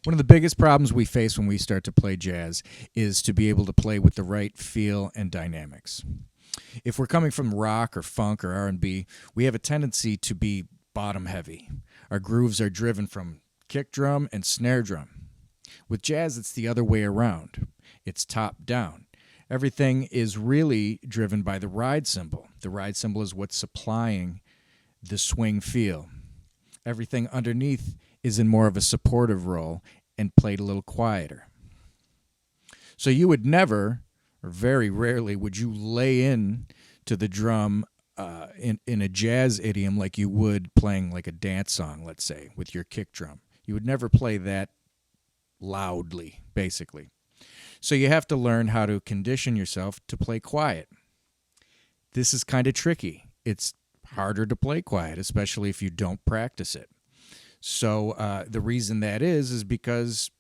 One of the biggest problems we face when we start to play jazz is to be able to play with the right feel and dynamics. If we're coming from rock or funk or R&B, we have a tendency to be bottom heavy. Our grooves are driven from kick drum and snare drum. With jazz, it's the other way around. It's top down. Everything is really driven by the ride cymbal. The ride cymbal is what's supplying the swing feel. Everything underneath is in more of a supportive role and played a little quieter. So you would never, or very rarely, would you lay in to the drum in a jazz idiom like you would playing like a dance song, let's say, with your kick drum. You would never play that loudly, basically. So you have to learn how to condition yourself to play quiet. This is kind of tricky. It's harder to play quiet, especially if you don't practice it. So the reason that is because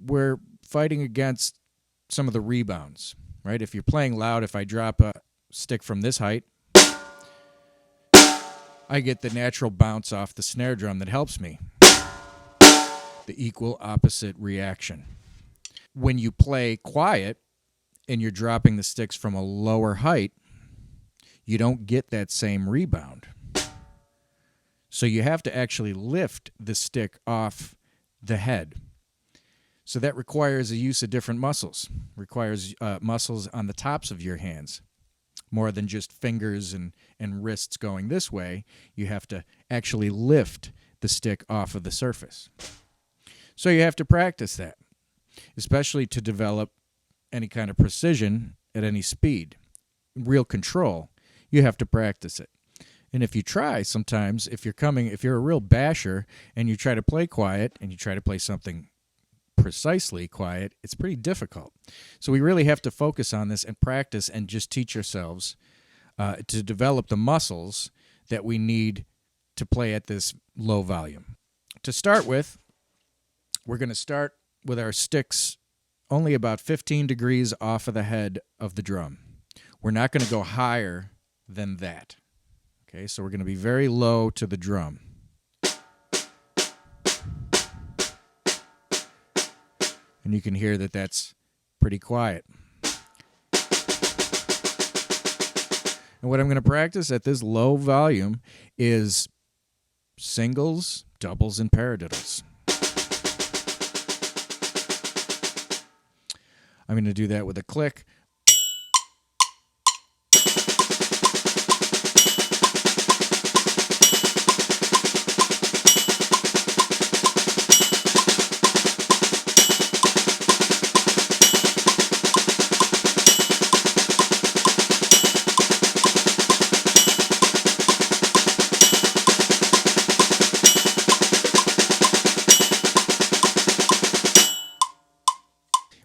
we're fighting against some of the rebounds, right? If you're playing loud, if I drop a stick from this height, I get the natural bounce off the snare drum that helps me. The equal opposite reaction. When you play quiet and you're dropping the sticks from a lower height, you don't get that same rebound. So you have to actually lift the stick off the head. So that requires a use of different muscles. Requires muscles on the tops of your hands. More than just fingers and wrists going this way. You have to actually lift the stick off of the surface. So you have to practice that, especially to develop any kind of precision at any speed. Real control, you have to practice it. And if you try sometimes, if you're a real basher and you try to play quiet and you try to play something precisely quiet, it's pretty difficult. So we really have to focus on this and practice and just teach ourselves to develop the muscles that we need to play at this low volume. To start with, we're going to start with our sticks only about 15 degrees off of the head of the drum. We're not going to go higher than that. Okay, so we're going to be very low to the drum. And you can hear that that's pretty quiet. And what I'm going to practice at this low volume is singles, doubles, and paradiddles. I'm going to do that with a click.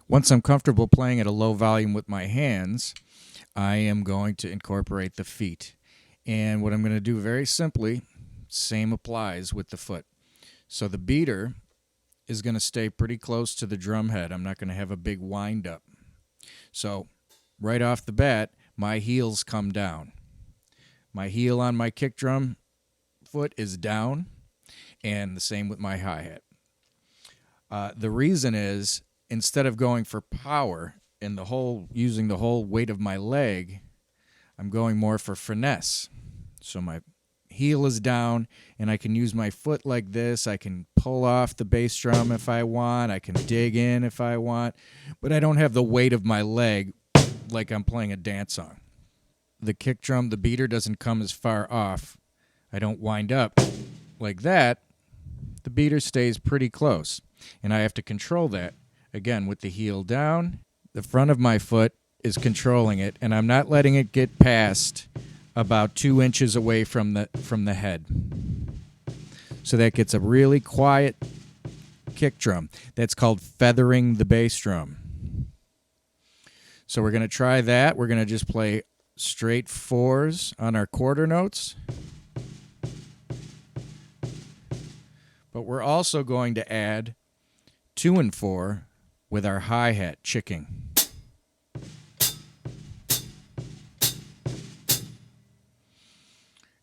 Once I'm comfortable playing at a low volume with my hands, I am going to incorporate the feet. And what I'm going to do very simply, same applies with the foot. So the beater is going to stay pretty close to the drum head. I'm not going to have a big wind up. So right off the bat, my heels come down. My heel on my kick drum foot is down, and the same with my hi-hat. The reason is, instead of going for power and using the whole weight of my leg, I'm going more for finesse. So my heel is down, and I can use my foot like this. I can pull off the bass drum if I want. I can dig in if I want. But I don't have the weight of my leg like I'm playing a dance song. The kick drum, the beater doesn't come as far off. I don't wind up like that. The beater stays pretty close, and I have to control that. Again, with the heel down, the front of my foot is controlling it, and I'm not letting it get past about 2 inches away from the head. So that gets a really quiet kick drum. That's called feathering the bass drum. So we're going to try that. We're going to just play straight fours on our quarter notes. But we're also going to add 2 and 4 with our hi-hat chicking.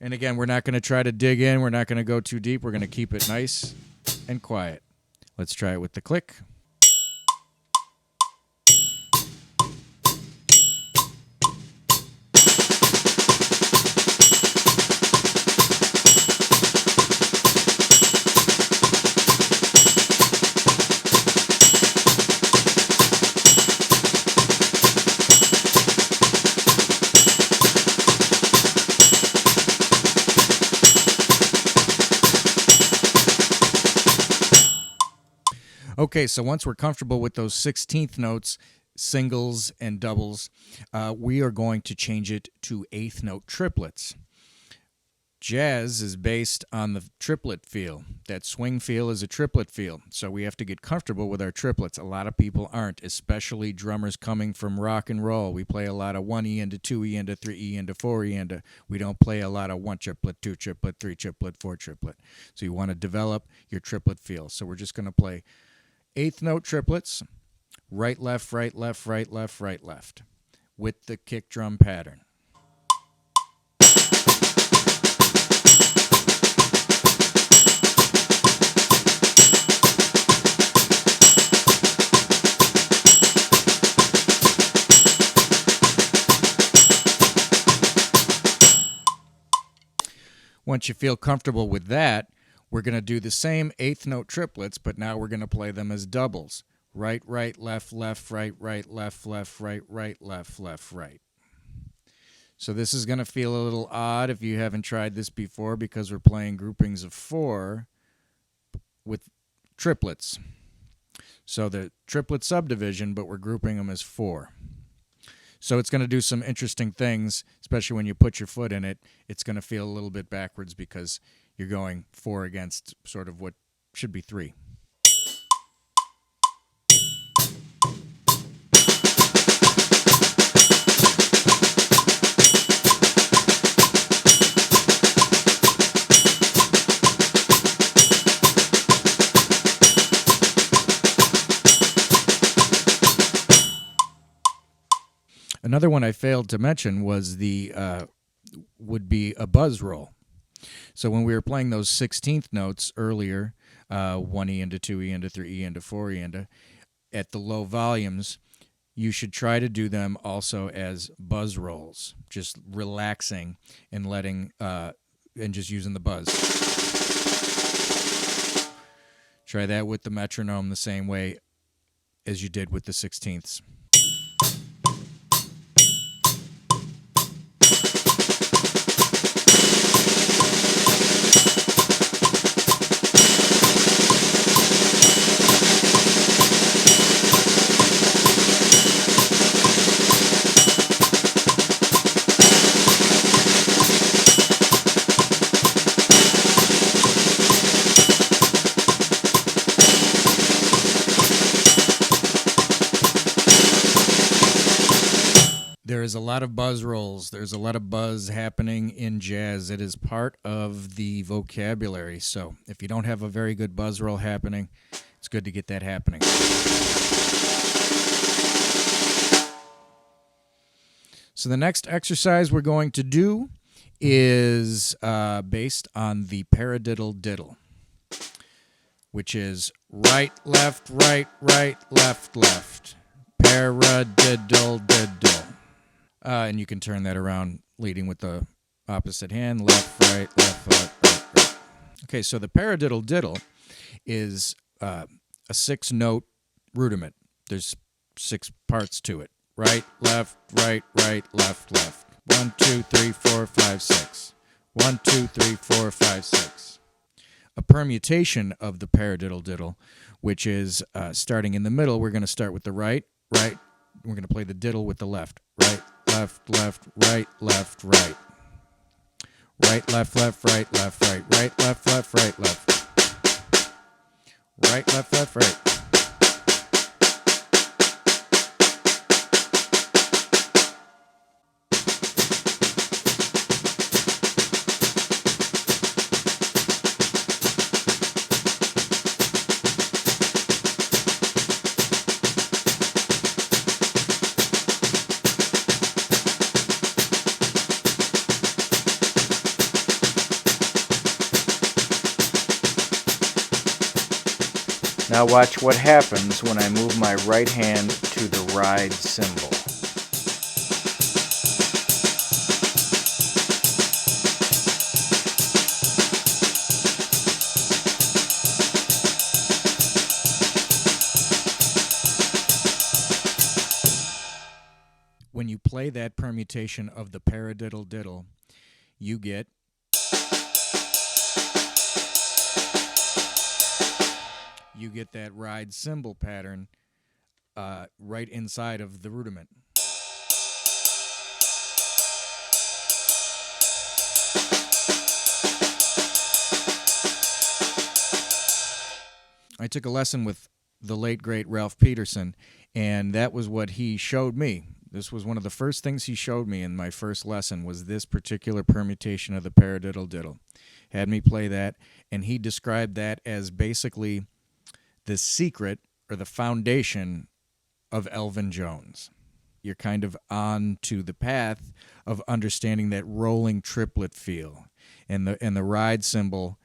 And again, we're not going to try to dig in. We're not going to go too deep. We're going to keep it nice and quiet. Let's try it with the click. Okay, so once we're comfortable with those 16th notes, singles and doubles, we are going to change it to eighth note triplets. Jazz is based on the triplet feel. That swing feel is a triplet feel, so we have to get comfortable with our triplets. A lot of people aren't, especially drummers coming from rock and roll. We play a lot of 1E into 2E into 3E into 4E into. We don't play a lot of 1 triplet, 2 triplet, 3 triplet, 4 triplet. So you want to develop your triplet feel. So we're just going to play eighth note triplets, right, left, right, left, right, left, right, left, with the kick drum pattern. Once you feel comfortable with that, we're going to do the same eighth note triplets, but now we're going to play them as doubles. Right, right, left, left, right, right, left, left, right, right, left, left, right. So this is going to feel a little odd if you haven't tried this before because we're playing groupings of 4 with triplets. So the triplet subdivision, but we're grouping them as 4. So it's going to do some interesting things, especially when you put your foot in it. It's going to feel a little bit backwards because you're going 4 against sort of what should be 3. Another one I failed to mention was the would be a buzz roll. So when we were playing those 16th notes earlier, 1E into 2E into 3E into 4E into, at the low volumes, you should try to do them also as buzz rolls, just relaxing and letting and just using the buzz. Try that with the metronome the same way as you did with the 16ths. There is a lot of buzz rolls. There's a lot of buzz happening in jazz. It is part of the vocabulary. So if you don't have a very good buzz roll happening, it's good to get that happening. So the next exercise we're going to do is based on the paradiddle diddle, which is right, left, right, right, left, left. Paradiddle diddle. And you can turn that around, leading with the opposite hand, left, right, right. Okay, so the paradiddle diddle is a 6-note rudiment. There's 6 parts to it. Right, left, left, left. 1, 2, 3, 4, 5, 6. 1, 2, 3, 4, 5, 6. A permutation of the paradiddle diddle, which is starting in the middle. We're going to start with the right. We're going to play the diddle with the left. Right, left, right, left, right. Right, left, right, left, right. Right, left, right, left. Right, left, right. Now watch what happens when I move my right hand to the ride cymbal. When you play that permutation of the paradiddle diddle, you get that ride cymbal pattern right inside of the rudiment. I took a lesson with the late, great Ralph Peterson, and that was what he showed me. This was one of the first things he showed me in my first lesson, was this particular permutation of the paradiddle diddle. Had me play that, and he described that as basically the secret or the foundation of Elvin Jones. You're kind of on to the path of understanding that rolling triplet feel and the ride cymbal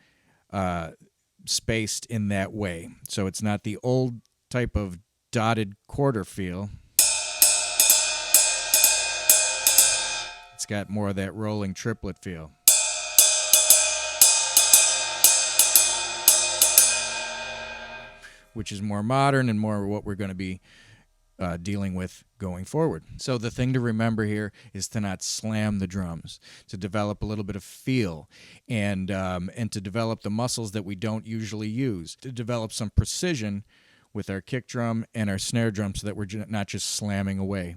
spaced in that way. So it's not the old type of dotted quarter feel. It's got more of that rolling triplet feel. Which is more modern and more what we're going to be dealing with going forward. So the thing to remember here is to not slam the drums, to develop a little bit of feel, and to develop the muscles that we don't usually use, to develop some precision with our kick drum and our snare drum so that we're not just slamming away.